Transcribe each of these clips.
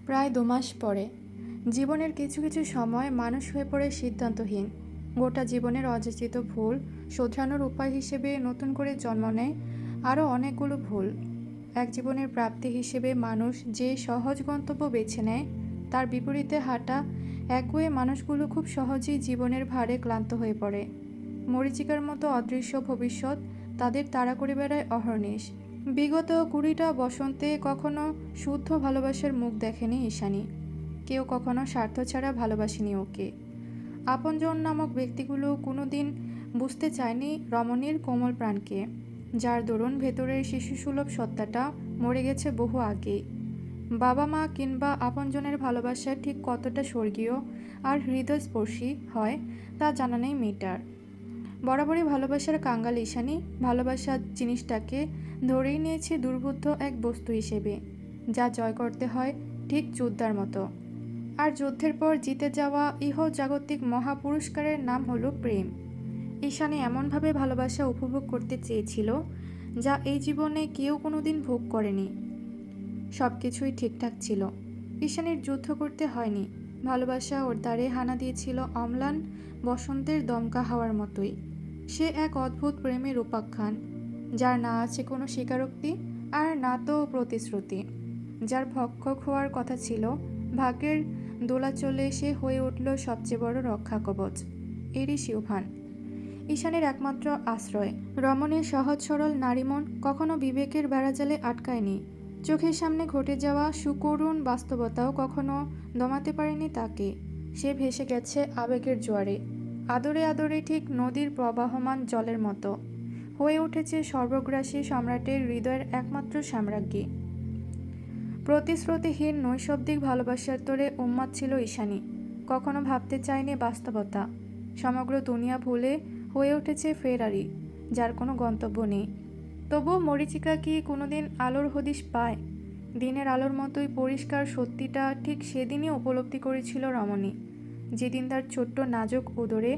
প্রায় ২ মাস পরে জীবনের কিছু কিছু সময় মানুষ হয়ে পড়ে সিদ্ধান্তহীন। গোটা জীবনের অযাচিত ভুল শোধরানোর উপায় হিসেবে নতুন করে জন্ম নেয় আরও অনেকগুলো ভুল। এক জীবনের প্রাপ্তি হিসেবে মানুষ যে সহজ গন্তব্য বেছে নেয়, তার বিপরীতে হাঁটা একগুঁয়ে মানুষগুলো খুব সহজেই জীবনের ভারে ক্লান্ত হয়ে পড়ে। মরীচিকার মতো অদৃশ্য ভবিষ্যৎ তাদের তাড়া করে বেড়ায় অহর্নিশ। বিগত ২০টা বসন্তে কখনো শুদ্ধ ভালোবাসার মুখ দেখেনি ঈশানী। কেউ কখনো স্বার্থ ছাড়া ভালোবাসেনি ওকে। আপনজন নামক ব্যক্তিগুলো কোনোদিন বুঝতে চায়নি রমণীর কোমল প্রাণকে, যার দরুন ভেতরের শিশুসুলভ সত্তাটা মরে গেছে বহু আগেই। বাবা মা কিংবা আপনজনের ভালোবাসা ঠিক কতটা স্বর্গীয় আর হৃদয়স্পর্শী হয় তা জানা নেই মেয়েটার। বরাবরই ভালোবাসার কাঙ্গাল ঈশানী ভালোবাসা জিনিসটাকে ধরেই নিয়েছে দুর্বোধ্য এক বস্তু হিসেবে, যা জয় করতে হয় ঠিক যোদ্ধার মতো। আর যুদ্ধের পর জিতে যাওয়া ইহজাগতিক মহাপুরস্কারের নাম হলো প্রেম। ঈশানী এমনভাবে ভালোবাসা উপভোগ করতে চেয়েছিল, যা এই জীবনে কেউ কোনোদিন ভোগ করেনি। সব কিছুই ঠিকঠাক ছিল। ঈশানীর যুদ্ধ করতে হয়নি। ভালোবাসা ওর দ্বারে হানা দিয়েছিল অম্লান বসন্তের দমকা হাওয়ার মতোই। সে এক অদ্ভুত প্রেমের উপাখ্যান, যার না আছে কোনো স্বীকারোক্তি আর না তো প্রতিশ্রুতি, যার ভক্ষক হওয়ার কথা ছিল। ভাগ্যের দোলাচলে সে হয়ে উঠল সবচেয়ে বড় রক্ষা কবচ, এরই শিউভান, ঈশানীর একমাত্র আশ্রয়। রমণীর সহজ সরল নারীমন কখনো বিবেকের বেড়াজালে আটকায়নি। চোখের সামনে ঘটে যাওয়া সুকরুণ বাস্তবতাও কখনো দমাতে পারেনি তাকে। সে ভেসে গেছে আবেগের জোয়ারে, আদরে আদরে ঠিক নদীর প্রবাহমান জলের মতো হয়ে উঠেছে সর্বগ্রাসী সম্রাটের হৃদয়ের একমাত্র সাম্রাজ্ঞী। প্রতিশ্রুতিহীন নৈশব্দিক ভালোবাসার তোরে উন্মাদ ছিল ঈশানী। কখনো ভাবতে চায়নি বাস্তবতা। সমগ্র দুনিয়া ভুলে হয়ে উঠেছে ফেরারি, যার কোনো গন্তব্য নেই। তবুও মরীচিকা কি কোনোদিন আলোর হদিশ পায়? দিনের আলোর মতোই পরিষ্কার সত্যিটা ঠিক সেদিনই উপলব্ধি করেছিল রমণী, যেদিন তার ছোট্ট নাজুক উদরে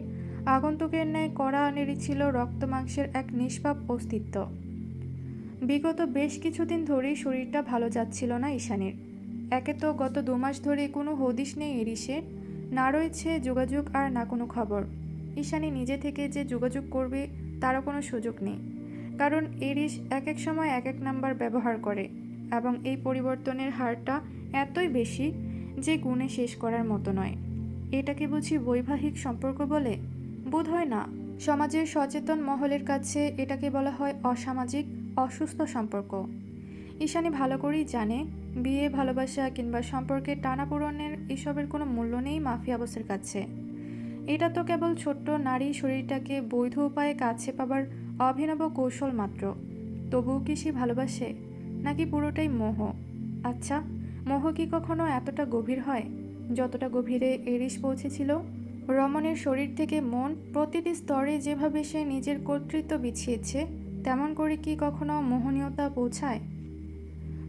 আগন্তুকের ন্যায় কড়া নেড়েছিল রক্ত মাংসের এক নিষ্পাপ অস্তিত্ব। বিগত বেশ কিছুদিন ধরেই শরীরটা ভালো যাচ্ছিল না ঈশানীর। একে তো গত ২ মাস ধরে কোনো হদিশ নেই এরিসের, না রয়েছে যোগাযোগ আর না কোনো খবর। ঈশানী নিজে থেকে যে যোগাযোগ করবে তারও কোনো সুযোগ নেই, কারণ এরিস এক এক সময় এক এক নাম্বার ব্যবহার করে, এবং এই পরিবর্তনের হারটা এতই বেশি যে গুণে শেষ করার মতো নয়। এটাকে বুঝি বৈবাহিক সম্পর্ক বলে? বোধ হয় না। সমাজের সচেতন মহলের কাছে এটাকে বলা হয় অসামাজিক, অসুস্থ সম্পর্ক। ঈশানী ভালো করেই জানে, বিয়ে, ভালোবাসা কিংবা সম্পর্কের টানাপোড়েনের এসবের কোনো মূল্য নেই মাফিয়া বসের কাছে। এটা তো কেবল ছোট্ট নারী শরীরটাকে বৈধ উপায়ে কাছে পাবার অভিনব কৌশল মাত্র। তবুও কি সে ভালোবাসে, নাকি পুরোটাই মোহ? আচ্ছা, মোহ কি কখনো এতটা গভীর হয় যতটা গভীরে এরিস পৌঁছেছিল? রমণের শরীর থেকে মন প্রতিটি স্তরে যেভাবে সে নিজের কর্তৃত্ব বিছিয়েছে, তেমন করে কি কখনো মোহনীয়তা পৌঁছায়?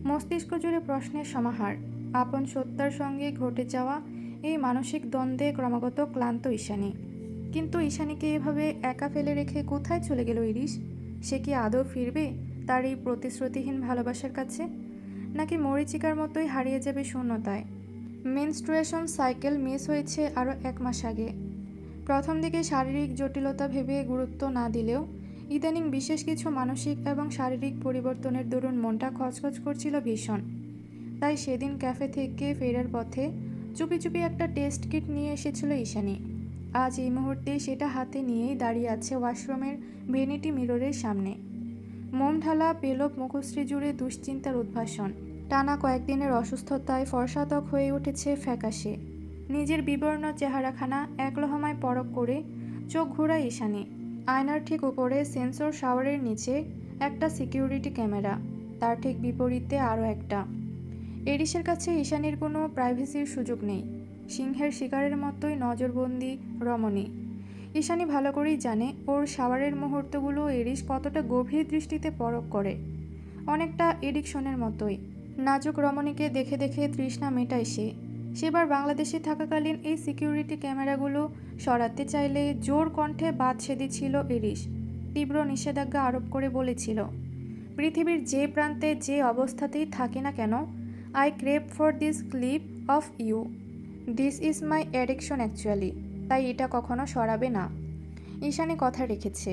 মস্তিষ্ক জুড়ে প্রশ্নের সমাহার। আপন সত্তার সঙ্গে ঘটে যাওয়া এই মানসিক দ্বন্দ্বে ক্রমাগত ক্লান্ত ঈশানী। কিন্তু ঈশানীকে এভাবে একা ফেলে রেখে কোথায় চলে গেল ইরিশ? সে কি আদৌ ফিরবে তার এই প্রতিশ্রুতিহীন ভালোবাসার কাছে, নাকি মরীচিকার মতোই হারিয়ে যাবে শূন্যতায়? মেনস্ট্রুয়েশন সাইকেল মিস হয়েছে আরও ১ মাস আগে। প্রথম দিকে শারীরিক জটিলতা ভেবে গুরুত্ব না দিলেও ইদানিং বিশেষ কিছু মানসিক এবং শারীরিক পরিবর্তনের দরুন মনটা খচখচ করছিল ভীষণ। তাই সেদিন ক্যাফে থেকে ফেরার পথে চুপি চুপি একটা টেস্ট কিট নিয়ে এসেছিল ঈশানী। আজ এই মুহূর্তে সেটা হাতে নিয়েই দাঁড়িয়ে আছে ওয়াশরুমের ভেনিটি মিররের সামনে। মোম ঢালা পেলব মুখশ্রী জুড়ে দুশ্চিন্তার উদ্ভাসন। টানা কয়েকদিনের অসুস্থতায় ফর্সা ত্বক হয়ে উঠেছে ফ্যাকাশে। নিজের বিবর্ণ চেহারাখানা এক লহমায় পরখ করে চোখ ঘোরায় ঈশানী। আয়নার ঠিক উপরে সেন্সর শাওয়ারের নিচে একটা সিকিউরিটি ক্যামেরা, তার ঠিক বিপরীতে আরও একটা। এরিসের কাছে ঈশানীর কোনো প্রাইভেসির সুযোগ নেই। সিংহের শিকারের মতোই নজরবন্দি রমণী। ঈশানী ভালো করেই জানে ওর শাওয়ারের মুহূর্তগুলো এরিস কতটা গভীর দৃষ্টিতে পরখ করে। অনেকটা এডিকশনের মতোই। নাজুক রমণীকে দেখে দেখে তৃষ্ণা মেটায় সে। সেবার বাংলাদেশে থাকাকালীন এই সিকিউরিটি ক্যামেরাগুলো সরাতে চাইলে জোর কণ্ঠে বাদ সেধেছিল এরিস। তীব্র নিষেধাজ্ঞা আরোপ করে বলেছিল, পৃথিবীর যে প্রান্তে যে অবস্থাতেই থাকি না কেন, I crave for this clip of you. This is my addiction actually. তাই এটা কখনো সরাবে না। ঈশানী কথা রেখেছে,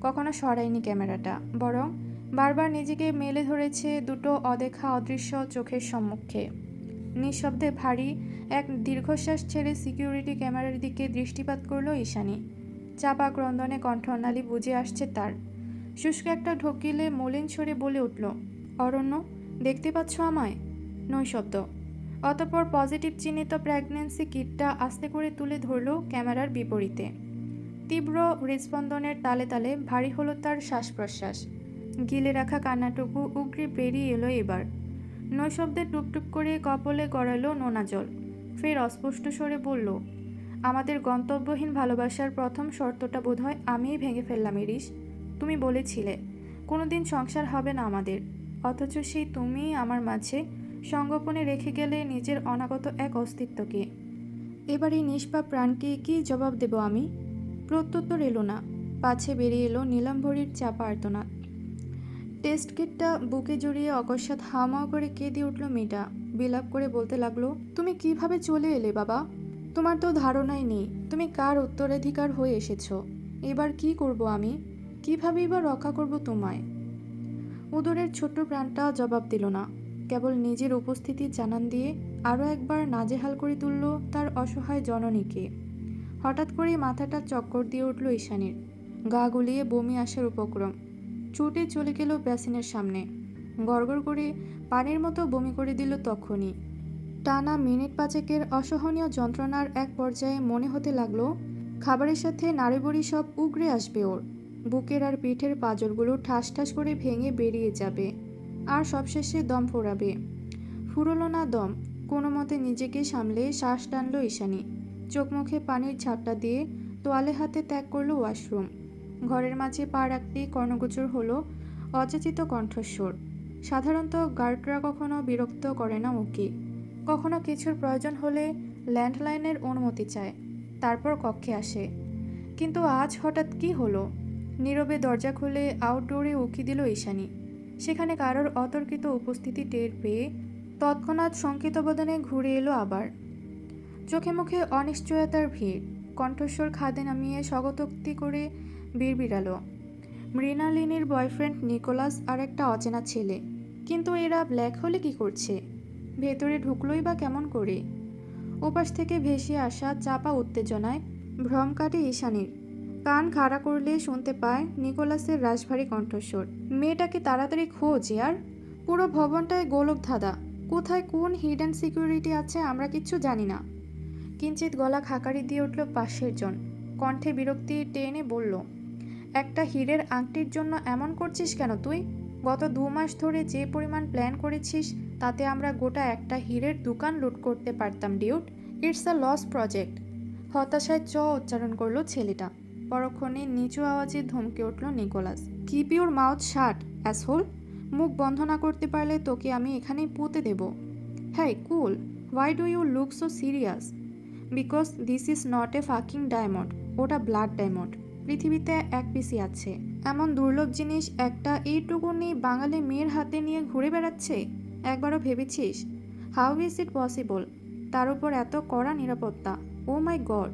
কখনো সরায়নি ক্যামেরাটা, বরং বারবার নিজেকে মেলে ধরেছে দুটো অদেখা অদৃশ্য চোখের সম্মুখে। নিঃশব্দে ভারী এক দীর্ঘশ্বাস ছেড়ে সিকিউরিটি ক্যামেরার দিকে দৃষ্টিপাত করলো ঈশানী। চাপা ক্রন্দনে কণ্ঠনালী বুঝে আসছে তার। শুষ্ক একটা ঢোকিলে মলিন স্বরে বলে উঠল, অরণ্য, দেখতে পাচ্ছ আমায়? নৈশব্দ। অতঃপর পজিটিভ চিহ্নিত প্রেগন্যান্সি কিটটা আস্তে করে তুলে ধরল ক্যামেরার বিপরীতে। তীব্র হৃদস্পন্দনের তালে তালে ভারী হলো তার শ্বাস প্রশ্বাস। গিলে রাখা কান্নাটুকু উগরে বেরিয়ে এলো এবার। নৈশব্দে টুপটুপ করে কপলে গড়ালো নোনা জল। ফের অস্পষ্ট স্বরে বলল, আমাদের গন্তব্যহীন ভালোবাসার প্রথম শর্তটা বোধহয় আমিই ভেঙে ফেললাম ইরিশ। তুমি বলেছিলে কোনোদিন সংসার হবে না আমাদের, অথচ সেই তুমিই আমার মাঝে সঙ্গোপনে রেখে গেলে নিজের অনাগত এক অস্তিত্বকে। এবার এই নিষ্পাপ প্রাণকে কি জবাব দেব আমি? প্রত্যুত্তর এলো না। পাছে বেরিয়ে এলো নীলাম্বরীর চাপা আর্তনাদ। টেস্ট কিটটা বুকে জড়িয়ে অকস্মাৎ হাওমাও করে কেঁদে উঠল মেয়েটা। বিলাপ করে বলতে লাগলো, তুমি কিভাবে চলে এলে বাবা? তোমার তো ধারণাই নেই তুমি কার উত্তরাধিকার হয়ে এসেছো। এবার কি করব আমি? কিভাবেই বা রক্ষা করব তোমায়? উদরের ছোট্ট প্রাণটা জবাব দিল না, কেবল নিজের উপস্থিতি জানান দিয়ে আরও একবার নাজেহাল করে তুলল তার অসহায় জননীকে। হঠাৎ করে মাথাটা চক্কর দিয়ে উঠল ঈশানীর। গা গুলিয়ে বমি আসার উপক্রম। ছুটে চলে গেল বেসিনের সামনে। গড়গড় করে পানির মতো বমি করে দিল তখনই। টানা মিনিট পাঁচেকের অসহনীয় যন্ত্রণার এক পর্যায়ে মনে হতে লাগলো খাবারের সাথে নাড়িবড়ি সব উগরে আসবে ওর। বুকের আর পিঠের পাঁজরগুলো ঠাস ঠাস করে ভেঙে বেরিয়ে যাবে, আর সবশেষে দম ফোরাবে। ফুরলো না দম। কোনো মতে নিজেকে সামলে শ্বাস টানল ঈশানী। চোখ মুখে পানির ঝাপটা দিয়ে তোয়ালে হাতে ত্যাগ করল ওয়াশরুম। ঘরের মাঝে পা রাখতেই কর্ণগোচর হলো অযাচিত কণ্ঠস্বর। সাধারণত গার্ডরা কখনো বিরক্ত করে না ওকে। কখনো কিছুর প্রয়োজন হলে ল্যান্ডলাইনের অনুমতি চায়, তারপর কক্ষে আসে। কিন্তু আজ হঠাৎ কি হলো? নীরবে দরজা খুলে আউটডোরে উকি দিল ঈশানী। সেখানে কারোর অতর্কিত উপস্থিতি টের পেয়ে তৎক্ষণাৎ শঙ্কিত বদনে ঘুরে এলো আবার। চোখে মুখে অনিশ্চয়তার ভিড়। কণ্ঠস্বর খাদে নামিয়ে স্বগতোক্তি করে বিড়বিড়ালো, মৃণালিনীর বয়ফ্রেন্ড নিকোলাস আর একটা অচেনা ছেলে। কিন্তু এরা ব্ল্যাক হোলে কি করছে? ভেতরে ঢুকলোই বা কেমন করে? ওপাশ থেকে ভেসে আসা চাপা উত্তেজনায় ভ্রম কাটে ঈশানীর। কান খাড়া করলে শুনতে পায় নিকোলাসের রাশভারী কণ্ঠস্বর, মেয়েটাকে তাড়াতাড়ি খোঁজ আর। পুরো ভবনটায় গোলক ধাঁধা। কোথায় কোন হিডেন সিকিউরিটি আছে আমরা কিচ্ছু জানি না। কিঞ্চিত গলা খাকারি দিয়ে উঠল পাশের জন। কণ্ঠে বিরক্তি টেনে বলল, একটা হীরের আংটির জন্য এমন করছিস কেন তুই? গত 2 মাস ধরে যে পরিমাণ প্ল্যান করেছিস তাতে আমরা গোটা একটা হীরের দোকান লুট করতে পারতাম dude. It's a loss project. হতাশায় উচ্চারণ করলো ছেলেটা। পরক্ষণে নিচু আওয়াজে ধমকে উঠল Nicholas, keep your mouth shut asshole. মুখ বন্ধ না করতে পারলে তোকে আমি এখানেই পুঁতে দেব। হ্যাঁ cool, why do you look so serious? Because this is not a fucking diamond, ওটা ব্লাড ডায়মন্ড। পৃথিবীতে এক পিসই আছে। এমন দুর্লভ জিনিস একটা এইটুকুনি বাঙালি মেয়ের হাতে নিয়ে ঘুরে বেড়াচ্ছে। একবারও ভেবেছিস? How is it possible? তার উপর এত কড়া নিরাপত্তা। ও মাই গড,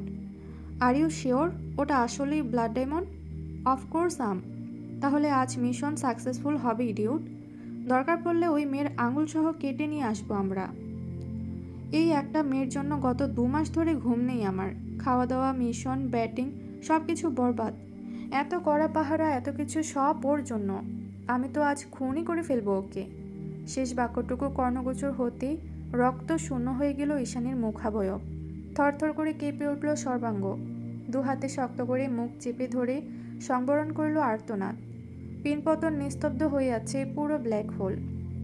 আর ইউ শিওর ওটা আসলেই ব্লাড ডায়মন্ড? অফকোর্স তাহলে আজ মিশন সাকসেসফুল হবে ইডিউট। দরকার পড়লে ওই মেয়ের আঙুল সহ কেটে নিয়ে আসবো আমরা। এই একটা মেয়ের জন্য গত 2 মাস ধরে ঘুম নেই আমার। খাওয়া দাওয়া, মিশন, ব্যাটিং সব কিছু বরবাদ। এত কড়া পাহারা, এত কিছু সব ওর জন্য। আমি তো আজ খুনই করে ফেলবো ওকে। শেষ বাক্যটুকু কর্ণগোচর হতেই রক্ত শূন্য হয়ে গেল ঈশানীর মুখাবয়ব। থরথর করে কেঁপে উঠল সর্বাঙ্গ। 2 হাতে শক্ত করে মুখ চেপে ধরে সংবরণ করল আর্তনাদ। পিনপতন নিস্তব্ধ হয়ে আছে পুরো ব্ল্যাক হোল।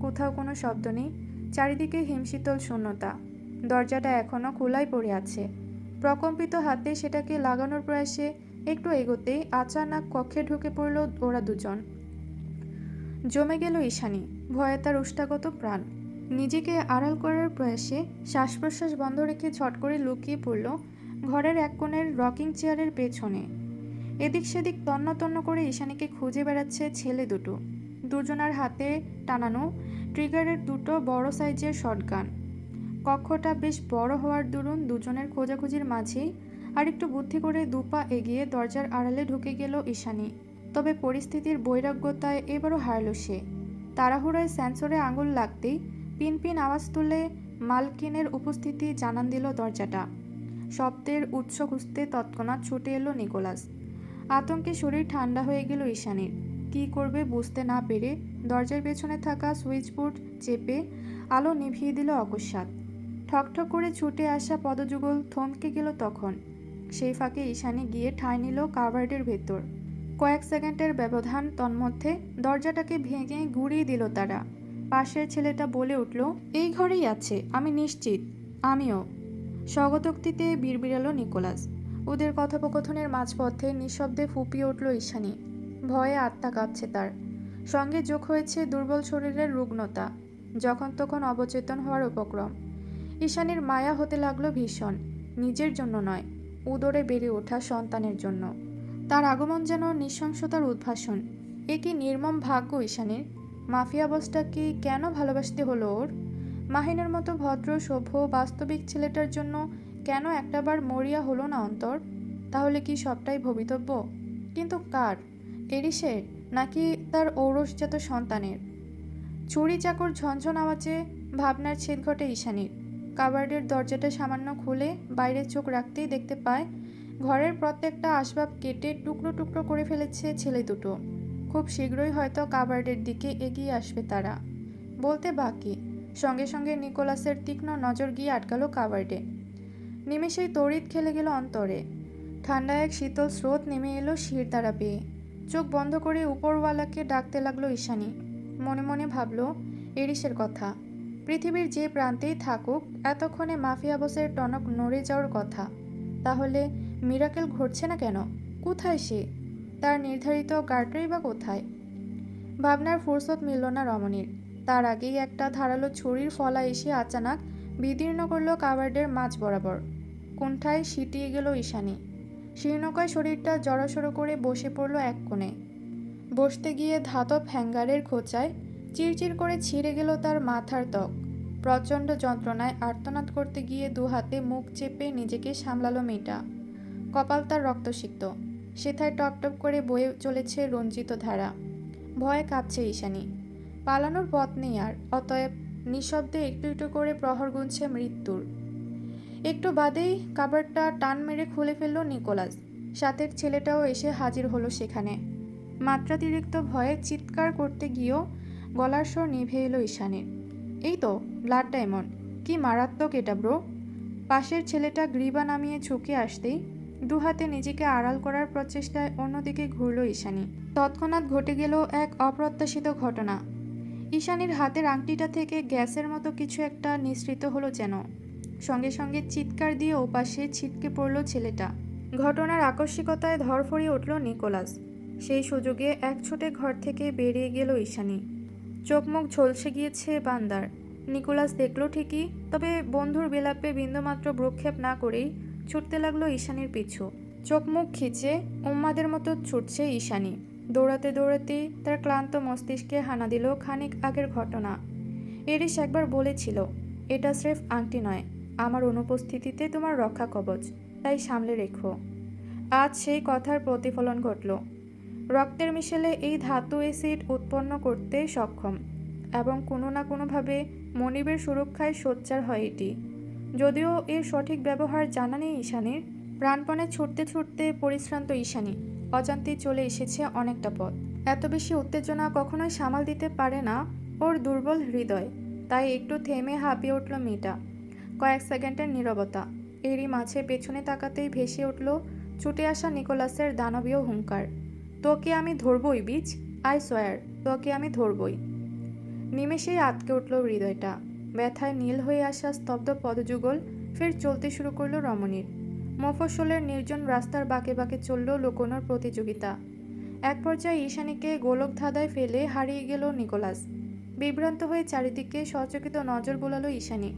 কোথাও কোনো শব্দ নেই। চারিদিকে হিমশীতল শূন্যতা। দরজাটা এখনও খোলাই পড়ে আছে। প্রকম্পিত হাতে সেটাকে লাগানোর প্রয়াসে একটু এগোতেই আচানক কক্ষে ঢুকে পড়ল ওরা দুজন। জমে গেল ঈশানী। ভয়ে তার উষ্ঠাগত প্রাণ। নিজেকে আড়াল করার প্রয়াসে শ্বাস প্রশ্বাস বন্ধ রেখে ছট করে লুকিয়ে পড়ল ঘরের এক কোণের রকিং চেয়ারের পেছনে। এদিক সেদিক তন্ন তন্ন করে ঈশানীকে খুঁজে বেড়াচ্ছে ছেলে দুটো। দুজনার হাতে টানানো ট্রিগারের দুটো বড় সাইজের শটগান। কক্ষটা বেশ বড় হওয়ার দরুন দুজনের খোঁজাখুঁজির মাঝেই আর একটু বুদ্ধি করে দুপা এগিয়ে দরজার আড়ালে ঢুকে গেল ঈশানী। তবে পরিস্থিতির বৈরাগ্যতায় এবারও হারল সে। তাড়াহুড়োয় সেন্সরে আঙুল লাগতেই পিনপিন আওয়াজ তুলে মালকিনের উপস্থিতি জানান দিল দরজাটা। শব্দের উৎস খুঁজতে তৎক্ষণাৎ ছুটে এলো নিকোলাস। আতঙ্কে শরীর ঠান্ডা হয়ে গেল ঈশানীর। কী করবে বুঝতে না পেরে দরজার পেছনে থাকা সুইচবোর্ড চেপে আলো নিভিয়ে দিল অকস্মাৎ। ঠকঠক করে ছুটে আসা পদযুগল থমকে গেল তখন। সেই ফাঁকে ঈশানী গিয়ে ঠাঁই নিল কাভার্ডের ভেতর। কয়েক সেকেন্ডের ব্যবধান তন্মধ্যে দরজাটাকে ভেঙে গুঁড়িয়ে দিল তারা। পাশের ছেলেটা বলে উঠল, এই ঘরেই আছে, আমি নিশ্চিত। আমিও। স্বগতোক্তিতে বিড়বিড়ালো নিকোলাস। ওদের কথোপকথনের মাঝপথে নিঃশব্দে ফুঁপিয়ে উঠল ঈশানী। ভয়ে আত্মা কাঁপছে তার। সঙ্গে যোগ হয়েছে দুর্বল শরীরের রুগ্নতা, যখন তখন অবচেতন হওয়ার উপক্রম। ঈশানীর মায়া হতে লাগলো ভীষণ, নিজের জন্য নয়, উদরে বেড়ে ওঠা সন্তানের জন্য। তার আগমন যেন নৃশংসতার উদ্ভাসন। এ কি নির্মম ভাগ্য ঈশানীর! মাফিয়া বসটাকে কেন ভালোবাসতে হলো ওর? মাহিনের মতো ভদ্র সভ্য বাস্তবিক ছেলেটার জন্য কেন একটাবার মরিয়া হলো না অন্তর? তাহলে কি সবটাই ভবিতব্য? কিন্তু কার? এরিসের, নাকি তার ঔরসজাত সন্তানের? ছুরি চাকর ঝনঝন আওয়াজে ভাবনার ছেদ ঘটে ঈশানীর। কাবার্ডের দরজাটা সামান্য খুলে বাইরে চোখ রাখতেই দেখতে পায় ঘরের প্রত্যেকটা আসবাব কেটে টুকরো টুকরো করে ফেলেছে ছেলে দুটো। খুব শীঘ্রই হয়তো কাবার্ডের দিকে এগিয়ে আসবে তারা। বলতে বাকি, সঙ্গে সঙ্গে নিকোলাসের তীক্ষ্ণ নজর গিয়ে আটকালো কাবার্ডে। নিমেষেই তড়িৎ খেলে গেল অন্তরে। ঠান্ডা এক শীতল স্রোত নেমে এলো শির দ্বারা পেয়ে। চোখ বন্ধ করে উপরওয়ালাকে ডাকতে লাগলো ঈশানী। মনে মনে ভাবল এরিসের কথা। পৃথিবীর যে প্রান্তেই থাকুক, এতক্ষণে মাফিয়া বসের টনক নড়ে যাওয়ার কথা। তাহলে মিরাকেল ঘটছে না কেন? কোথায় সে? তার নির্ধারিত গার্ডটাই বা কোথায়? ভাবনার ফুরসত মিলল না রমণীর। তার আগেই একটা ধারালো ছুরির ফলা এসে আচানাক বিদীর্ণ করল কাবার্ডের মাঝ বরাবর। কুণ্ঠায় সিটিয়ে গেল ঈশানী। শীর্ণকায় শরীরটা জড়সড় করে বসে পড়ল এক কোণে। বসতে গিয়ে ধাতব হ্যাঙ্গারের খোঁচায় চিরচির করে ছিঁড়ে গেল তার মাথার ত্বক। প্রচণ্ড যন্ত্রণায় আর্তনাদ করতে গিয়ে দু হাতে মুখ চেপে নিজেকে সামলালো মেয়েটা। কপাল তার রক্তসিক্ত, সেথায় টপটপ করে বয়ে চলেছে রঞ্জিত ধারা। ভয়ে কাঁপছে ঈশানী। পালানোর পথ নেই আর, অতএব নিঃশব্দে একটু একটু করে প্রহর গুনছে মৃত্যুর। একটু বাদেই কাবারটা টান মেরে খুলে ফেলল নিকোলাস। সাথের ছেলেটাও এসে হাজির হলো সেখানে। মাত্রাতিরিক্ত ভয়ে চিৎকার করতে গিয়েও গলার স্বর নিভে এলো ঈশানীর। এই তো ব্লাড ডায়মন্ড, কি মারাত্মক এটা ব্রো! পাশের ছেলেটা গ্রীবা নামিয়ে ঝুঁকে আসতেই দু হাতে নিজেকে আড়াল করার প্রচেষ্টায় অন্যদিকে ঘুরল ঈশানী। তৎক্ষণাৎ ঘটে গেল এক অপ্রত্যাশিত ঘটনা। ঈশানীর হাতের আংটিটা থেকে গ্যাসের মতো কিছু একটা নিঃসৃত হলো যেন। সঙ্গে সঙ্গে চিৎকার দিয়ে ওপাশে ছিটকে পড়ল ছেলেটা। ঘটনার আকস্মিকতায় ধরফড়িয়ে উঠল নিকোলাস। সেই সুযোগে এক ছোটে ঘর থেকে বেরিয়ে গেল ঈশানী। চোখ মুখ ঝলসে গিয়েছে বান্দার। নিকোলাস দেখল ঠিকই, তবে বন্ধুর বিলাপে বিন্দুমাত্র ভ্রুক্ষেপ না করেই ছুটতে লাগলো ঈশানীর পিছু। চোখ মুখ খিচে উন্মাদের মতো ছুটছে ঈশানী। দৌড়াতে দৌড়াতেই তার ক্লান্ত মস্তিষ্কে হানা দিল খানিক আগের ঘটনা। এরিস একবার বলেছিল, এটা স্রেফ আংটি নয়, আমার অনুপস্থিতিতে তোমার রক্ষা কবচ, তাই সামলে রেখো। আজ সেই কথার প্রতিফলন ঘটল। রক্তের মিশেলে এই ধাতু অ্যাসিড উৎপন্ন করতে সক্ষম, এবং কোনো না কোনোভাবে মনিবের সুরক্ষায় সোচ্চার হয় এটি। যদিও এর সঠিক ব্যবহার জানা নেই ঈশানীর। প্রাণপণে ছুটতে ছুটতে পরিশ্রান্ত ঈশানী অজান্তেই চলে এসেছে অনেকটা পথ। এত বেশি উত্তেজনা কখনোই সামাল দিতে পারে না ওর দুর্বল হৃদয়, তাই একটু থেমে হাঁপিয়ে উঠল মেয়েটা। কয়েক সেকেন্ডের নীরবতা, এরই মাঝে পেছনে তাকাতেই ভেসে উঠল ছুটে আসা নিকোলাসের দানবীয় হুঙ্কার। তোকে আমি ধরবই বীজ, আই সোয়ার, তোকে আমি ধরবই। নিমেষেই আটকে উঠল হৃদয়টা। ব্যথায় নীল হয়ে আসা স্তব্ধ পদযুগল ফের চলতে শুরু করল রমণীর। মফস্বলের নির্জন রাস্তার বাঁকে বাঁকে চলল লুকোনোর প্রতিযোগিতা। এক পর্যায়ে ঈশানীকে গোলক ধাঁধায় ফেলে হারিয়ে গেল নিকোলাস। বিভ্রান্ত হয়ে চারিদিকে সচকিত নজর বুলালো ঈশানী।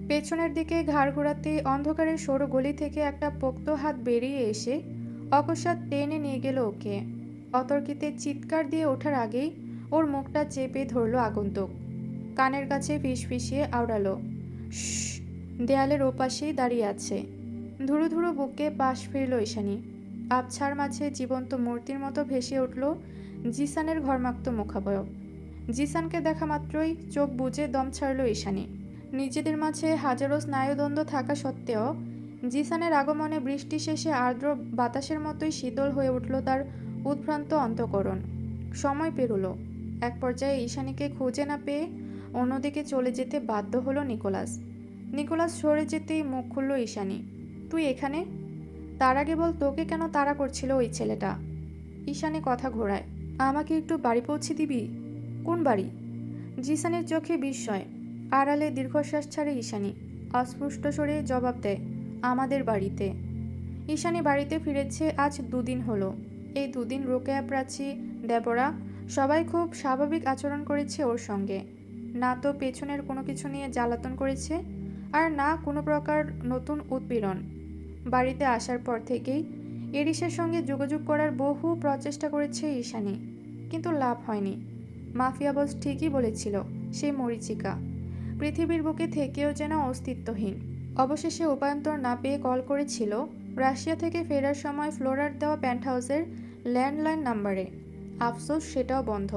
পেছনের দিকে ঘাড় ঘোরাতে অন্ধকারের সরু গলি থেকে একটা পোক্ত হাত বেরিয়ে এসে অকস্মাৎ টেনে নিয়ে গেল ওকে। অতর্কিতে চিৎকার দিয়ে ওঠার আগেই ওর মুখটা চেপে ধরল আগন্তুক। কানের কাছে ফিসফিসিয়ে আওড়ালো, শশ। দেয়ালের ওপাশেই দাঁড়িয়ে আছে। ধুরু ধুরু বুকে পাশ ফিরল ঈশানী। আবছার মাঝে জীবন্ত মূর্তির মতো ভেসে উঠল জিসানের ঘর্মাক্ত মুখাবয়ব। জিসানকে দেখা মাত্রই চোখ বুজে দম ছাড়ল ঈশানী। নিজেদের মাঝে হাজারো স্নায়ুদ্বন্দ্ব থাকা সত্ত্বেও জিসানের আগমনে বৃষ্টি শেষে আর্দ্র বাতাসের মতোই শীতল হয়ে উঠল তার উদ্ভ্রান্ত অন্তঃকরণ। সময় পেরোলো। এক পর্যায়ে ঈশানীকে খুঁজে না পেয়ে অন্যদিকে চলে যেতে বাধ্য হলো নিকোলাস। নিকোলাস সরে যেতেই মুখ খুলল ঈশানী, তুই এখানে? তার আগে বল, তোকে কেন তাড়া করছিল ওই ছেলেটা? ঈশানী কথা ঘোরায়, আমাকে একটু বাড়ি পৌঁছে দিবি? কোন বাড়ি? জিসানের চোখে বিস্ময়। আড়ালে দীর্ঘশ্বাস ছাড়ে ঈশানী। অস্পষ্ট স্বরে জবাব দেয়, আমাদের বাড়িতে। ঈশানী বাড়িতে ফিরেছে আজ 2 দিন হলো। এই 2 দিন রোকেয়া, প্রাচী, দেবরা সবাই খুব স্বাভাবিক আচরণ করেছে ওর সঙ্গে। না তো পেছনের কোনো কিছু নিয়ে জ্বালাতন করেছে, আর না কোনো প্রকার নতুন উৎপীড়ন। বাড়িতে আসার পর থেকেই এরিসের সঙ্গে যোগাযোগ করার বহু প্রচেষ্টা করেছে ঈশানী, কিন্তু লাভ হয়নি। মাফিয়া বস ঠিকই বলেছিল, সে মরীচিকা, পৃথিবীর বুকে থেকেও যেন অস্তিত্বহীন। অবশেষে উপায়ন্তর না পেয়ে কল করেছিল রাশিয়া থেকে ফেরার সময় ফ্লোরার দেওয়া পেন্টহাউসের ল্যান্ডলাইন নাম্বারে। আফসোস, সেটাও বন্ধ।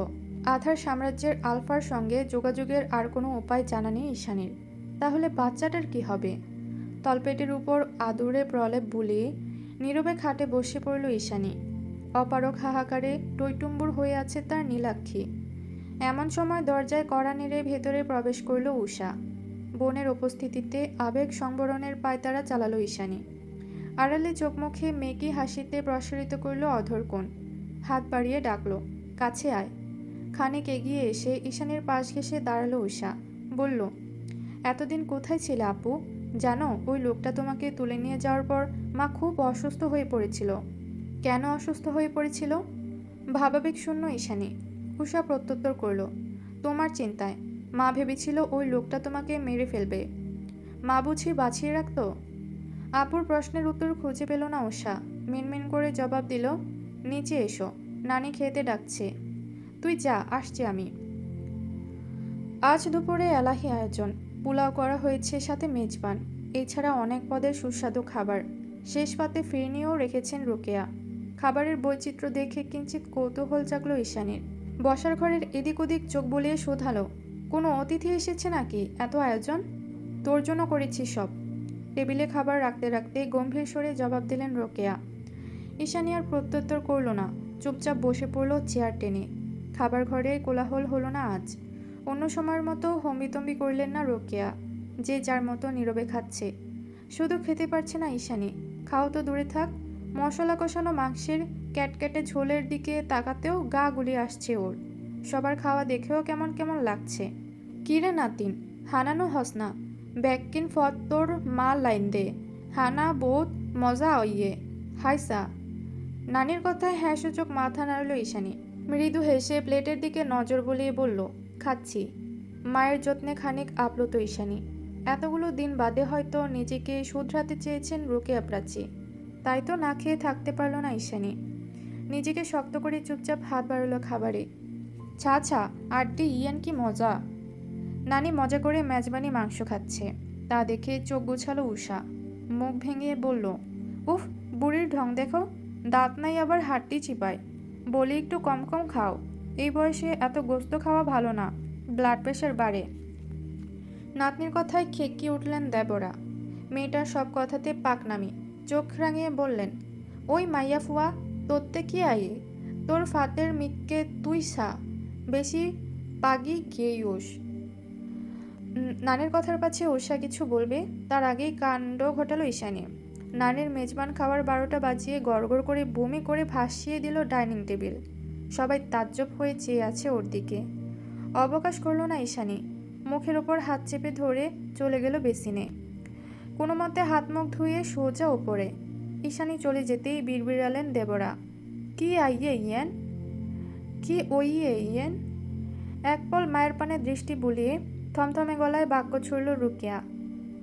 আধার সাম্রাজ্যের আলফার সঙ্গে যোগাযোগের আর কোনো উপায় জানা নেই ঈশানীর। তাহলে বাচ্চাটার কি হবে? তলপেটের উপর আদুরে প্রলেপ বুলিয়ে নীরবে খাটে বসে পড়ল ঈশানী। অপারক হাহাকারে টইটুম্বুর হয়ে আছে তার নীলাক্ষী। এমন সময় দরজায় কড়া নেড়ে ভেতরে প্রবেশ করল উষা। বোনের উপস্থিতিতে আবেগ সংবরণের পায়তারা চালালো ঈশানী। আড়ালে চোখ মুখে মেকি হাসিতে প্রসারিত করল অধরকোণ। হাত বাড়িয়ে ডাকলো, কাছে আয়। খানিক এগিয়ে এসে ঈশানীর পাশ ঘেঁষে দাঁড়ালো উষা। বলল, এতদিন কোথায় ছিলে আপু? জানো, ওই লোকটা তোমাকে তুলে নিয়ে যাওয়ার পর মা খুব অসুস্থ হয়ে পড়েছিল। কেন অসুস্থ হয়ে পড়েছিল? ভাবাবেগ শূন্য ঈশানী। উষা প্রত্যুত্তর করল, তোমার চিন্তায়। মা ভেবেছিল ওই লোকটা তোমাকে মেরে ফেলবে। মা বুঝি বাঁচিয়ে রাখত? আপুর প্রশ্নের উত্তর খুঁজে পেল না উষা। মিনমিন করে জবাব দিল, নিচে এসো, নানি খেতে ডাকছে। তুই যা, আসছি আমি। আজ দুপুরে এলাহি আয়োজন। পোলাও করা হয়েছে, সাথে মেজবান। এছাড়া অনেক পদের সুস্বাদু খাবার। শেষ পাতে ফিরনিও রেখেছেন রোকেয়া। খাবারের বৈচিত্র্য দেখে কিঞ্চিত কৌতূহল জাগলো ঈশানীর। বসার ঘরের এদিক ওদিক চোখ বুলিয়ে শোধালো, কোনো অতিথি এসেছে নাকি এত আয়োজন? তোর জন্য করেছি সব। টেবিলে খাবার রাখতে রাখতে গম্ভীর স্বরে জবাব দিলেন রোকেয়া। ঈশানী আর প্রত্যুত্তর করল না, চুপচাপ বসে পড়ল চেয়ার টেনে। খাবার ঘরে কোলাহল হলো না আজ। অন্য সময়ের মতো হম্বিতম্বি করলেন না রোকেয়া। যে যার মতো নীরবে খাচ্ছে। শুধু খেতে পারছে না ঈশানী, খাও তো দূরে থাক, মশলা কষানো মাংসের ক্যাটক্যাটে ঝোলের দিকে তাকাতেও গা গুলিয়ে আসছে ওর। সবার খাওয়া দেখেও কেমন কেমন লাগছে। কিরে নাতিন, হানানো হসনা, ব্যাককিন ফত তোর মা লাইন দে, হানা বোধ মজা অইয়ে, হাইসা। নানির কথায় হ্যাঁ সূচক মাথা নাড়ল ঈশানী। মৃদু হেসে প্লেটের দিকে নজর বুলিয়ে বলল, খাচ্ছি। মায়ের যত্নে খানিক আপ্লুত ঈশানী। এতগুলো দিন বাদে হয়তো নিজেকে শুধরাতে চেয়েছেন রোকেয়া প্রাচী। তাই তো না খেয়ে থাকতে পারল না ঈশানী। নিজেকে শক্ত করে চুপচাপ হাত বাড়ালো খাবারে। ছা ছা, আড্ডি ইয়ান কি মজা। নানি মজা করে মেজবানি মাংস খাচ্ছে, তা দেখে চোখ গুছালো উষা। মুখ ভেঙে বলল, উফ, বুড়ির ঢং দেখো, দাঁত নাই আবার হাড্ডি চিপায়। বলি একটু কম কম খাও, এই বয়সে এত গোস্ত খাওয়া ভালো না, ব্লাড প্রেশার বাড়ে। নাতনির কথায় খেকিয়ে উঠলেন দেবরা। মেয়েটার সব কথাতে পাকনামি। চোখ রাঙিয়ে বললেন, ওই মাইয়া ফুয়া, তোরতে কি আয়ে, তোর ফাতের মিককে তুই সা, বেশি পাগি গেইউস। নানির কথার পাছে উষা কিছু বলবে, তার আগেই কাণ্ড ঘটালো ঈশানী। নানির মেজবান খাওয়ার 12টা বাজিয়ে গড়গড় করে বমি করে ভাসিয়ে দিল ডাইনিং টেবিল। সবাই তাজ্জব হয়ে চেয়ে আছে ওর দিকে। অবকাশ করল না ঈশানী। মুখের ওপর হাত চেপে ধরে চলে গেল বেসিনে। কোনো মতে হাত মুখ ধুয়ে সোজা ওপরে। ঈশানী চলে যেতেই বিড়বিড়ালেন দেবরা, কি আইয়ে ইয়েন, কি ওইয়ে ইয়েন। এক পল মায়ের পানে দৃষ্টি বুলিয়ে থমথমে গলায় বাক্য ছুড়ল রুকিয়া,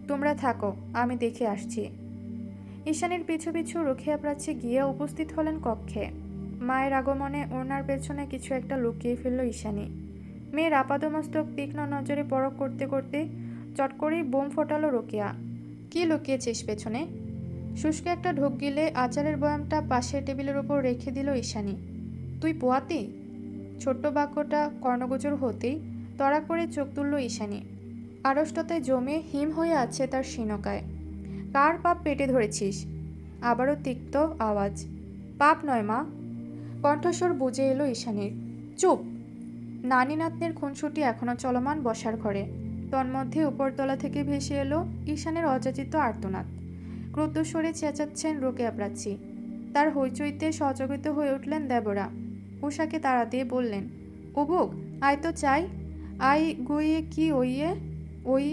তোমরা থাকো, আমি দেখে আসছি। ঈশানীর পিছু পিছু রুখিয়া প্রাচ্যে গিয়ে উপস্থিত হলেন কক্ষে। মায়ের আগমনে ওনার পেছনে কিছু একটা লুকিয়ে ফেলল ঈশানী। মেয়ের আপাদমস্তক তীক্ষ্ণ নজরে পরখ করতে করতে চট করেই বোম ফোটালো রোকেয়া। কি লুকিয়েছিস পেছনে? শুষ্ক একটা ঢোক গিলে আচারের বয়ামটা পাশের টেবিলের ওপর রেখে দিল ঈশানী। তুই পোয়াতি? ছোট্ট বাক্যটা কর্ণগোচর হতেই তড়া করে চোখ তুলল ঈশানী। আড়ষ্টতায় জমে হিম হয়ে আছে তার শীনকায়। কার পাপ পেটে ধরেছিস? আবারও তিক্ত আওয়াজ। পাপ নয় মা। কণ্ঠস্বর বুঝে এলো ঈশানীর। চুপ! নানি নাতনির খুনসুটি এখনো চলমান বসার ঘরে। তন্মধ্যে উপরতলা থেকে ভেসে এলো ঈশানের অযাচিত আর্তনাদ। ক্রুদ্ধস্বরে চেঁচাচ্ছেন রোকেয়া প্রাচী। তার হইচইতে সচকিত হয়ে উঠলেন দেবরা। উষাকে তাড়া দিয়ে বললেন, উবুক, আয় তো চাই। আই গইয়ে কি ওইয়ে ওই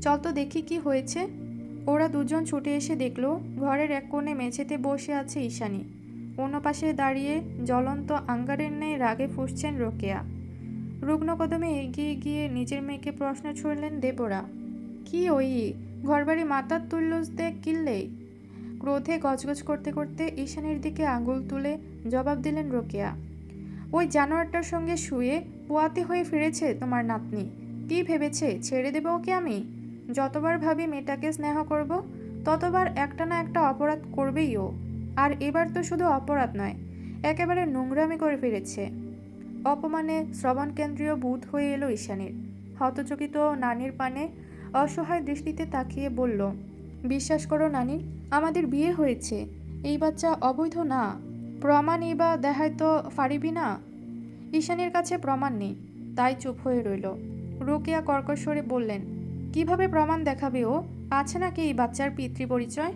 চল তো দেখি কি হয়েছে। ওরা দুজন ছুটে এসে দেখল ঘরের এক কোণে মেঝেতে বসে আছে ঈশানী। অন্য পাশে দাঁড়িয়ে জ্বলন্ত আঙ্গারের ন্যায় রাগে ফুঁসছেন রোকেয়া। রুগ্ন কদমে এগিয়ে গিয়ে নিজের মেয়েকে প্রশ্ন ছুড়লেন দেবরা। কি ওই ঘরবাড়ি মাতার তুল্যতে কিনলেই? ক্রোধে গজগজ করতে করতে ঈশানীর দিকে আঙুল তুলে জবাব দিলেন রোকেয়া। ওই জানোয়ারটার সঙ্গে শুয়ে পোয়াতি হয়ে ফিরেছে তোমার নাতনি। কি ভেবেছে ছেড়ে দেবে ওকে আমি? যতবার ভাবি মেয়েটাকে স্নেহ করব, ততবার একটা না একটা অপরাধ করবেই ও। আর এবার তো শুধু অপরাধ নয়, একেবারে নোংরামি করে ফিরেছে। অপমানে শ্রবণকেন্দ্রীয় বুধ হয়ে এলো ঈশানীর। হতচকিত নানির পানে অসহায় দৃষ্টিতে তাকিয়ে বলল, বিশ্বাস করো নানি, আমাদের বিয়ে হয়েছে। এই বাচ্চা অবৈধ না। প্রমাণ বা দেখায় তো পারিবি না? ঈশানীর কাছে প্রমাণ নেই, তাই চুপ হয়ে রইল। রোকেয়া কর্কশ্বরে বললেন, কিভাবে প্রমাণ দেখাবে ও? আছে নাকি এই বাচ্চার পিতৃ পরিচয়?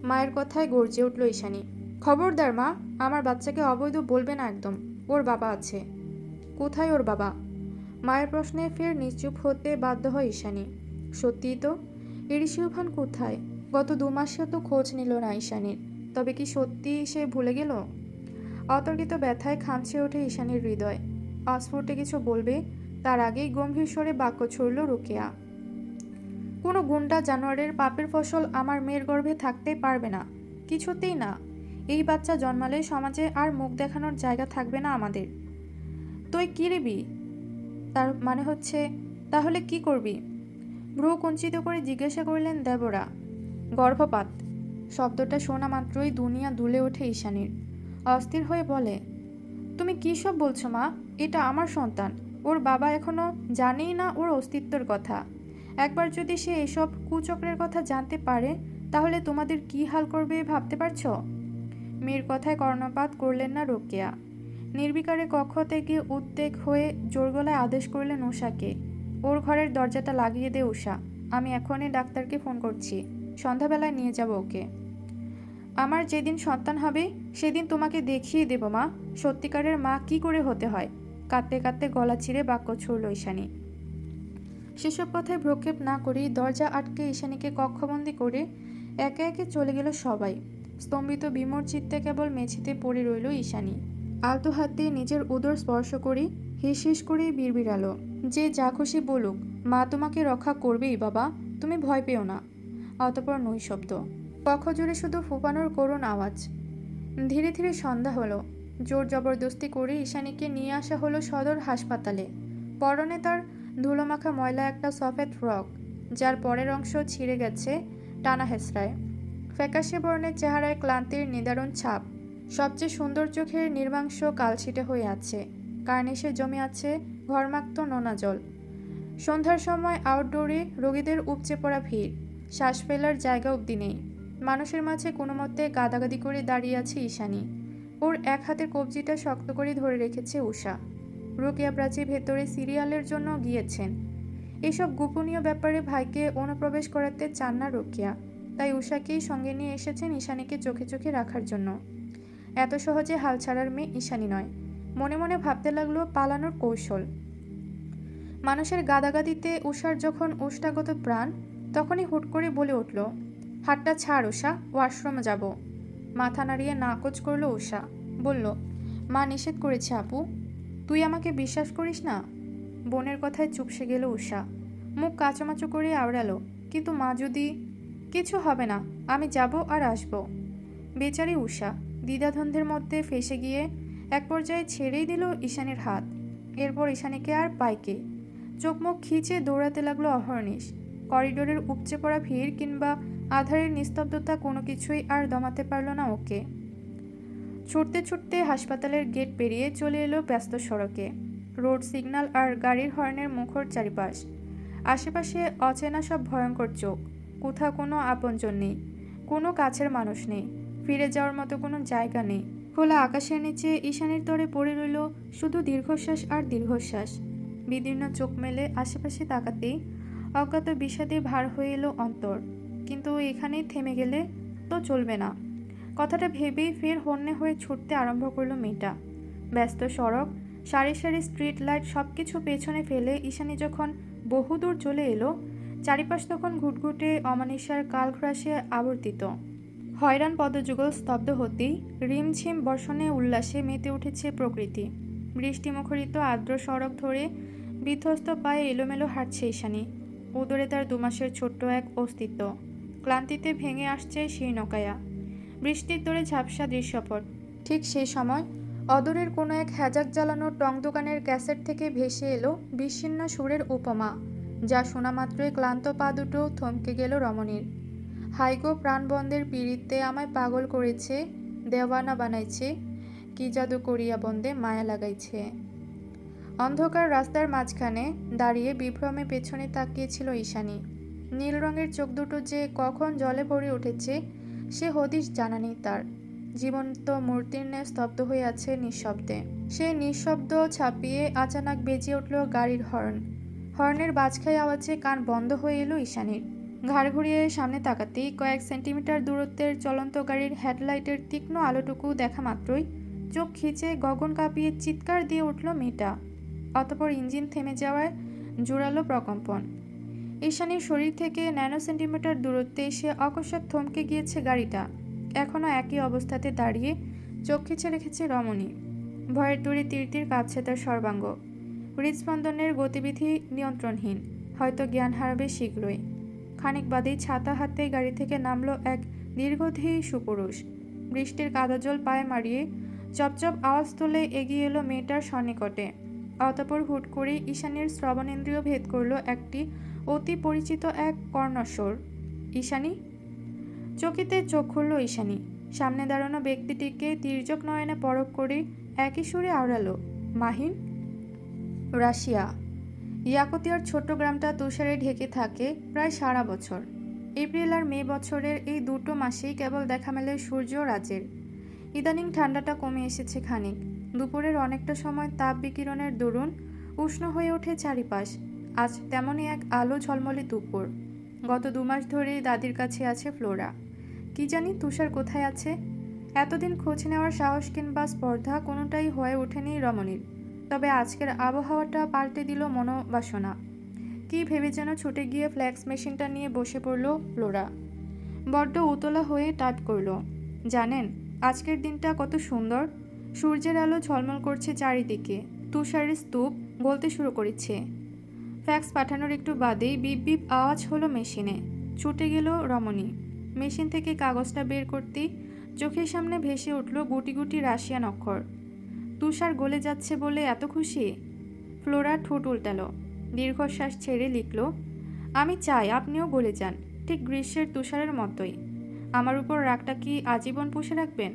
মায়ের কথায় গর্জে উঠল ঈশানী। খবরদার মা, আমার বাচ্চাকে অবৈধ বলবে না একদম। ওর বাবা আছে। কোথায় ওর বাবা? মায়ের প্রশ্নে ফের নিশ্চুপ হতে বাধ্য হয় ঈশানী। সত্যিই তো, এরিশিউভান কোথায়? গত 2 মাসেও তো খোঁজ নিল না ঈশানীর। তবে কি সত্যি সে ভুলে গেল? অতর্কিত ব্যথায় খামছে ওঠে ঈশানীর হৃদয়। অস্ফুটে কিছু বলবে তার আগেই গম্ভীর স্বরে বাক্য ছুড়ল রোকেয়া। কোনো গুন্ডা জানোয়ারের পাপের ফসল আমার মেয়ের গর্ভে থাকতে পারবে না, কিছুতেই না। এই বাচ্চা জন্মালে সমাজে আর মুখ দেখানোর জায়গা থাকবে না আমাদের। তুই কি রেবি? তার মানে হচ্ছে, তাহলে কি করবি? ভ্রু কুঞ্চিত করে জিজ্ঞাসা করলেন দেবরা। গর্ভপাত। শব্দটা শোনা মাত্রই দুনিয়া দুলে ওঠে ঈশানীর। অস্থির হয়ে বলে, তুমি কী সব বলছো মা? এটা আমার সন্তান। ওর বাবা এখনো জানেই না ওর অস্তিত্বের কথা। একবার যদি সে এসব কুচক্রের কথা জানতে পারে, তাহলে তোমাদের কি হাল করবে ভাবতে পারছো? মেয়ের কথায় কর্ণপাত করলেন না রোকেয়া। নির্বিকারে কক্ষ থেকে উদ্বেগ হয়ে জোর গলায় আদেশ করলেন উষাকে, ওর ঘরের দরজাটা লাগিয়ে দে উষা। আমি এখনই ডাক্তারকে ফোন করছি। সন্ধ্যাবেলায় নিয়ে যাব ওকে। আমার যেদিন সন্তান হবে সেদিন তোমাকে দেখিয়ে দেব মা, সত্যিকারের মা কি করে হতে হয়। কাঁদতে কাঁদতে গলা চিরে বাক্য ছুড়ল ঈশানী। সেসব কথায় ভ্রক্ষেপ না করেই দরজা আটকে ঈশানীকে কক্ষবন্দি করে একে একে চলে গেল সবাই। স্তম্ভিত বিমূঢ় চিত্তে কেবল মেঝেতে পড়ে রইল ঈশানী। আলতো হাত দিয়ে নিজের উদর স্পর্শ করে হিস হিস করেই বিড়বিড়ালো, যে যা খুশি বলুক, মা তোমাকে রক্ষা করবেই বাবা, তুমি ভয় পেও না। অতঃপর নৈশব্দ। কক্ষ জুড়ে শুধু ফুপানোর করুণ আওয়াজ। ধীরে ধীরে সন্ধ্যা হলো। জোর জবরদস্তি করে ঈশানীকে নিয়ে আসা হলো সদর হাসপাতালে। পরনে তার ধুলোমাখা ময়লা একটা সফেদ ফ্রক, যার পরের অংশ ছিঁড়ে গেছে টানা হেঁচড়ায়। ফ্যাকাশে বর্ণের চেহারায় ক্লান্তির নিদারুণ ছাপ। সবচেয়ে সুন্দর চোখের নির্মাংস কালছিটে হয়ে আছে। কার্নিশে জমে আছে ঘরমাক্ত নোনা জল। সন্ধ্যার সময় আউটডোরে রোগীদের উপচে পড়া ভিড়। শ্বাস ফেলার জায়গা অবধি নেই। মানুষের মাঝে কোনো মতে গাদাগাদি করে দাঁড়িয়ে আছে ঈশানী। ওর এক হাতের কবজিটা শক্ত করে ধরে রেখেছে উষা। রোকেয়া প্রাচী ভেতরে সিরিয়ালের জন্য গিয়েছেন। এসব গোপনীয় ব্যাপারে ভাইকে অনুপ্রবেশ করাতে চান না রোকেয়া, তাই উষাকেই সঙ্গে নিয়ে এসেছেন ঈশানীকে চোখে চোখে রাখার জন্য। এত সহজে হাল ছাড়ার মেয়ে ঈশানী নয়। মনে মনে ভাবতে লাগলো পালানোর কৌশল। মানুষের গাদাগাদিতে উষার যখন ওষ্ঠাগত প্রাণ, তখনই হুট করে বলে উঠল, হাতটা ছাড় উষা, ওয়াশরুমে যাব। মাথা নাড়িয়ে নাকচ করল উষা। বলল, মা নিষেধ করেছে আপু। তুই আমাকে বিশ্বাস করিস না? বোনের কথায় চুপসে গেল উষা। মুখ কাঁচামাচু করে আওড়ালো, কিন্তু মা যদি। কিছু হবে না, আমি যাব আর আসব। বেচারি উষা। দ্বিধাদ্বন্দ্বের মধ্যে ফেঁসে গিয়ে এক পর্যায়ে ছেড়েই দিল ঈশানীর হাত। এরপর ঈশানীকে আর পায়কে চোখ মুখ খিচে দৌড়াতে লাগলো অহর্নিশ। করিডোরের উপচে পড়া ভিড় কিংবা আধারের নিস্তব্ধতা কোনো কিছুই আর দমাতে পারল না ওকে। ছুটতে ছুটতে হাসপাতালের গেট পেরিয়ে চলে এলো ব্যস্ত সড়কে। রোড সিগন্যাল আর গাড়ির হর্নের মুখর চারিপাশ। আশেপাশে অচেনা সব ভয়ঙ্কর চোখ। কোথাও কোনো আপনজন নেই, কোনো কাছের মানুষ নেই, ফিরে যাওয়ার মতো কোনো জায়গা নেই। খোলা আকাশের নিচে ঈশানীর তরে পড়ে রইল শুধু দীর্ঘশ্বাস আর দীর্ঘশ্বাস। বিদীর্ণ চোখ মেলে আশেপাশে তাকাতেই অজ্ঞাত বিষাদে ভার হয়ে এলো অন্তর। কিন্তু এখানেই থেমে গেলে তো চলবে না। কথাটা ভেবেই ফের হন্যে হয়ে ছুটতে আরম্ভ করলো মেয়েটা। ব্যস্ত সড়ক, সারি সারি স্ট্রিট লাইট সবকিছু পেছনে ফেলে ঈশানী যখন বহুদূর চলে এলো, চারিপাশ তখন ঘুটঘুটে অমানিসার কালঘ্রাসে আবর্তিত। হয়রান পদযুগল স্তব্ধ হতেই রিমঝিম বর্ষণে উল্লাসে মেতে উঠেছে প্রকৃতি। বৃষ্টিমুখরিত আর্দ্র সড়ক ধরে বিধ্বস্ত পায়ে এলোমেলো হাঁটছে ঈশানী। উদরে তার 2 মাসের ছোট্ট এক অস্তিত্ব ক্লান্তিতে ভেঙে আসছে সেই নকায়া। বৃষ্টির দরে ঝাপসা দৃশ্যপট। ঠিক সেই সময় অদূরের কোনো এক হ্যাজাক জ্বালানো টং দোকানের ক্যাসেট থেকে ভেসে এলো বিচ্ছিন্ন সুরের উপমা, যা শোনা মাত্রই ক্লান্ত পা দুটো থমকে গেল রমণীর। হাইগো প্রাণবন্ধের পীড়িতে আমায় পাগল করেছে, দেওয়ানা বানাইছে, কি জাদু করিয়া বন্দে মায়া লাগাইছে। অন্ধকার রাস্তার মাঝখানে দাঁড়িয়ে বিভ্রমে পেছনে তাকিয়েছিল ঈশানী। নীল রঙের চোখ দুটো যে কখন জলে ভরে উঠেছে সে হদিশ জানা নেই তার। জীবন্ত মূর্তির ন্যায় স্তব্ধ হয়ে আছে নিঃশব্দে। সে নিঃশব্দ ছাপিয়ে আচানক বেজে উঠল গাড়ির হর্ন। হর্নের বাজখাই আওয়াজে কান বন্ধ হয়ে এলো ঈশানীর। ঘাড় ঘুরিয়ে সামনে তাকাতেই কয়েক সেন্টিমিটার দূরত্বের চলন্ত গাড়ির হেডলাইটের তীক্ষ্ণ আলোটুকু দেখা মাত্রই চোখ খিচে গগন কাঁপিয়ে চিৎকার দিয়ে উঠল মেয়েটা। অতঃপর ইঞ্জিন থেমে যাওয়ায় জোরালো প্রকম্পন। ঈশানীর শরীর থেকে ন্যানো সেন্টিমিটার দূরত্বে এসে অকস্মাৎ থমকে গিয়েছে গাড়িটা। এখনও একই অবস্থাতে দাঁড়িয়ে চোখ খিচে রেখেছে রমণী। ভয়ের তোড়ে তীর কাঁপছে তার সর্বাঙ্গ। হৃদস্পন্দনের গতিবিধি নিয়ন্ত্রণহীন। হয়তো জ্ঞান হারাবে শীঘ্রই। খানিক বাদেই ছাতা হাতে গাড়ি থেকে নামলো এক দীর্ঘদেহী সুপুরুষ। বৃষ্টির কাদা জল পায়ে মারিয়ে চপচপ আওয়াজ তুলে এগিয়ে এলো মেয়েটার সন্নিকটে। অতঃপর হুট করে ঈশানীর শ্রবণেন্দ্রিয় ভেদ করলো একটি অতি পরিচিত এক কর্ণস্বর। ঈশানী। চকিতে চোখ খুলল ঈশানী। সামনে দাঁড়ানো ব্যক্তিটিকে তির্যক নয়নে পরখ করে একই সুরে আওড়ালো, মাহিন। রাশিয়া ইয়াকুতিয়ার ছোট্ট গ্রামটা তুষারে ঢেকে থাকে প্রায় সারা বছর। এপ্রিল আর মে বছরের এই 2 মাসেই কেবল দেখা মেলে সূর্য রাজের। ইদানিং ঠান্ডাটা কমে এসেছে খানিক। দুপুরের অনেকটা সময় তাপ বিকিরণের দরুন উষ্ণ হয়ে ওঠে চারিপাশ। আজ তেমনই এক আলো ঝলমলে দুপুর। গত 2 মাস ধরেই দাদির কাছে আছে ফ্লোরা। কি জানি তুষার কোথায় আছে। এতদিন খোঁজ নেওয়ার সাহস কিংবা স্পর্ধা কোনোটাই হয়ে ওঠেনি রমণীর। তবে আজকের আবহাওয়াটা পাল্টে দিল মনোবাসনা। কি ভেবে যেন ছুটে গিয়ে ফ্ল্যাক্স মেশিনটা নিয়ে বসে পড়ল ফ্লোরা। বড্ড উতলা হয়ে টাইপ করল, জানেন আজকের দিনটা কত সুন্দর। সূর্যের আলো ঝলমল করছে চারিদিকে। তুষারের স্তূপ গলতে শুরু করেছে। ফ্যাক্স পাঠানোর একটু বাদেই বিপ বিপ আওয়াজ হলো মেশিনে। ছুটে গেল রমণী। মেশিন থেকে কাগজটা বের করতেই চোখের সামনে ভেসে উঠল গুটি গুটি রাশিয়ান অক্ষর। তুষার গলে যাচ্ছে বলে এত খুশি। ফ্লোরা ঠোঁট উল্টালো, দীর্ঘশ্বাস ছেড়ে লিখল, আমি চাই আপনিও গলে যান, ঠিক গ্রীষ্মের তুষারের মতোই। আমার উপর রাগটা কি আজীবন পুষে রাখবেন?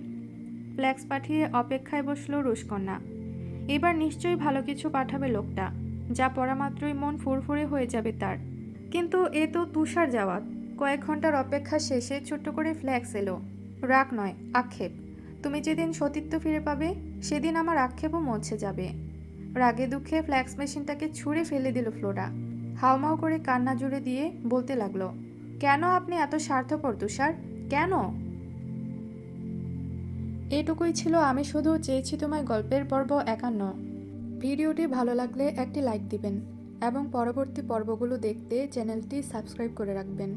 ফ্ল্যাক্স পাঠিয়ে অপেক্ষায় বসল রুশকন্যা। এবার নিশ্চয়ই ভালো কিছু পাঠাবে লোকটা, যা পড়া মাত্রই মন ফুরফুরে হয়ে যাবে তার। কিন্তু এ তো তুষার যাওয়াত। কয়েক ঘন্টার অপেক্ষা শেষে ছোট্ট করে ফ্ল্যাক্স এলো। রাগ নয়, আক্ষেপ। তুমি যেদিন সতীত্ব ফিরে পাবে সেদিন আমার আক্ষেপও মুছে যাবে। রাগে দুঃখে ফ্ল্যাক্স মেশিনটাকে ছুঁড়ে ফেলে দিল ফ্লোরা। হাউমাউ করে কান্না জুড়ে দিয়ে বলতে লাগলো, কেন আপনি এত স্বার্থপর তুষার, কেন? এটুকুই ছিল আমি শুধু চেয়েছি তোমায় গল্পের পর্ব 51। ভিডিওটি ভালো লাগলে একটি লাইক দিবেন এবং পরবর্তী পর্বগুলো দেখতে চ্যানেলটি সাবস্ক্রাইব করে রাখবেন।